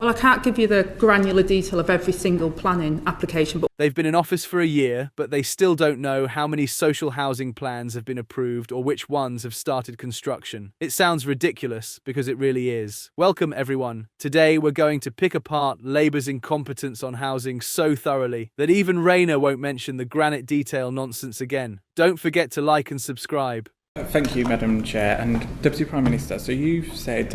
Well, I can't give you the granular detail of every single planning application, but They've been in office for a year, but they still don't know how many social housing plans have been approved or which ones have started construction. It sounds ridiculous, because it really is. Welcome, everyone. Today we're going to pick apart Labour's incompetence on housing so thoroughly that even Rayner won't mention the granite detail nonsense again. Don't forget to like and subscribe. Thank you, Madam Chair and Deputy Prime Minister. So you've said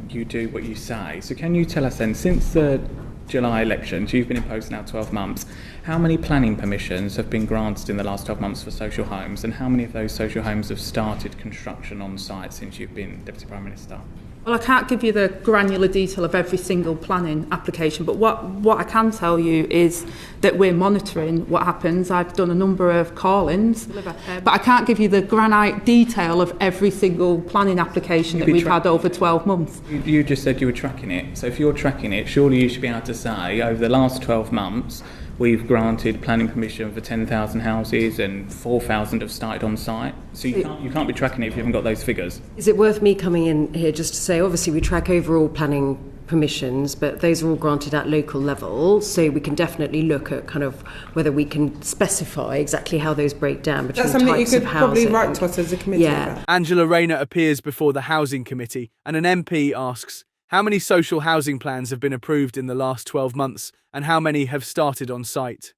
you do what you say. So can you tell us then, since the July elections, you've been in post now 12 months, how many planning permissions have been granted in the last 12 months for social homes, and how many of those social homes have started construction on site since you've been Deputy Prime Minister? well, I can't give you the granular detail of every single planning application, but what I can tell you is that we're monitoring what happens. I've done a number of call-ins, but I can't give you the granite detail of every single planning application that we've had over 12 months. You just said you were tracking it. So if you're tracking it, surely you should be able to say over the last 12 months we've granted planning permission for 10,000 houses and 4,000 have started on site. So you can't be tracking it if you haven't got those figures. Is it worth me coming in here just to say, obviously we track overall planning permissions, but those are all granted at local level, so we can definitely look at kind of whether we can specify exactly how those break down between That's something you types could of probably housing. write to us as a committee. Yeah. about. Angela Rayner appears before the Housing Committee, and an MP asks, how many social housing plans have been approved in the last 12 months, and how many have started on site?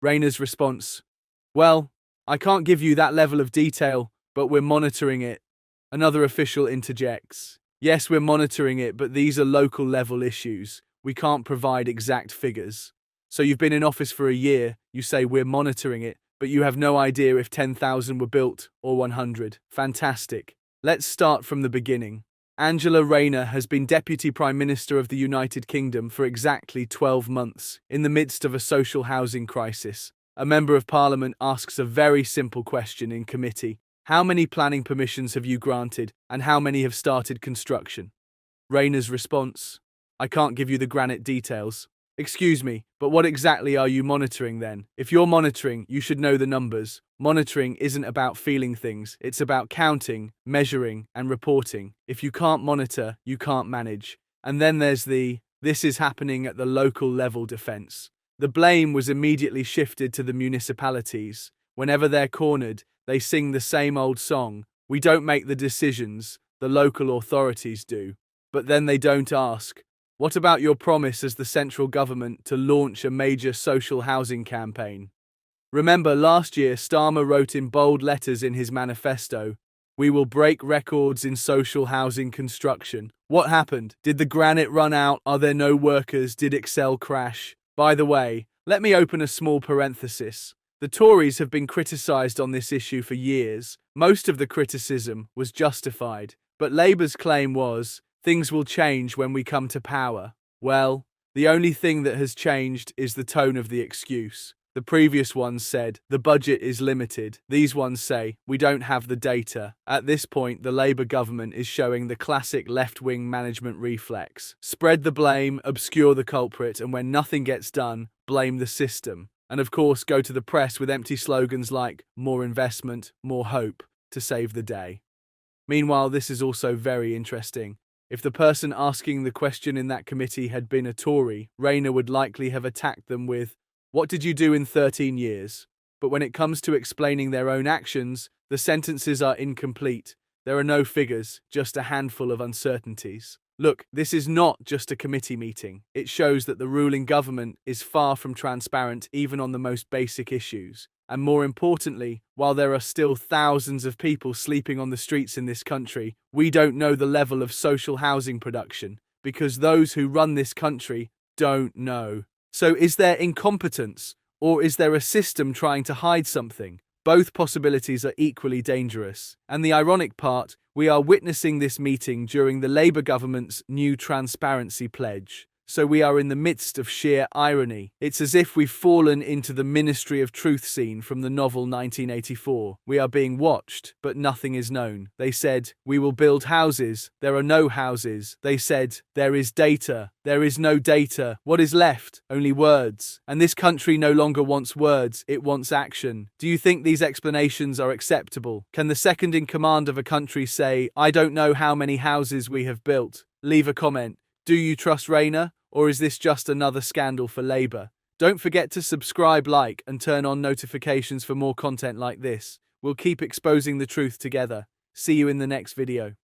Rayner's response, well, I can't give you that level of detail, but we're monitoring it. Another official interjects, yes, we're monitoring it, but these are local level issues. We can't provide exact figures. So you've been in office for a year, you say we're monitoring it, but you have no idea if 10,000 were built or 100. Fantastic. Let's start from the beginning. Angela Rayner has been Deputy Prime Minister of the United Kingdom for exactly 12 months, in the midst of a social housing crisis. A Member of Parliament asks a very simple question in committee. How many planning permissions have you granted, and how many have started construction? Rayner's response, I can't give you the granite details. Excuse me, but what exactly are you monitoring then? If you're monitoring, you should know the numbers. Monitoring isn't about feeling things, it's about counting, measuring, and reporting. If you can't monitor, you can't manage. And then there's this is happening at the local level defence. The blame was immediately shifted to the municipalities. Whenever they're cornered, they sing the same old song. We don't make the decisions, the local authorities do. But then they don't ask, what about your promise as the central government to launch a major social housing campaign? Remember, last year Starmer wrote in bold letters in his manifesto, we will break records in social housing construction. What happened? Did the granite run out? Are there no workers? Did Excel crash? By the way, let me open a small parenthesis. The Tories have been criticised on this issue for years. Most of the criticism was justified, but Labour's claim was, things will change when we come to power. Well, the only thing that has changed is the tone of the excuse. The previous ones said, the budget is limited. These ones say, we don't have the data. At this point, the Labour government is showing the classic left-wing management reflex. Spread the blame, obscure the culprit, and when nothing gets done, blame the system. And of course, go to the press with empty slogans like, more investment, more hope, to save the day. Meanwhile, this is also very interesting. If the person asking the question in that committee had been a Tory, Rayner would likely have attacked them with, what did you do in 13 years? But when it comes to explaining their own actions, the sentences are incomplete. There are no figures, just a handful of uncertainties. Look, this is not just a committee meeting. It shows that the ruling government is far from transparent even on the most basic issues. And more importantly, while there are still thousands of people sleeping on the streets in this country, we don't know the level of social housing production, because those who run this country don't know. So is there incompetence, or is there a system trying to hide something? Both possibilities are equally dangerous. And the ironic part, we are witnessing this meeting during the Labour government's new transparency pledge. So we are in the midst of sheer irony. It's as if we've fallen into the Ministry of Truth scene from the novel 1984. We are being watched, but nothing is known. They said, we will build houses. There are no houses. They said, there is data. There is no data. What is left? Only words. And this country no longer wants words, it wants action. Do you think these explanations are acceptable? Can the second in command of a country say, I don't know how many houses we have built? Leave a comment. Do you trust Rayner? Or is this just another scandal for Labour? Don't forget to subscribe, like, and turn on notifications for more content like this. We'll keep exposing the truth together. See you in the next video.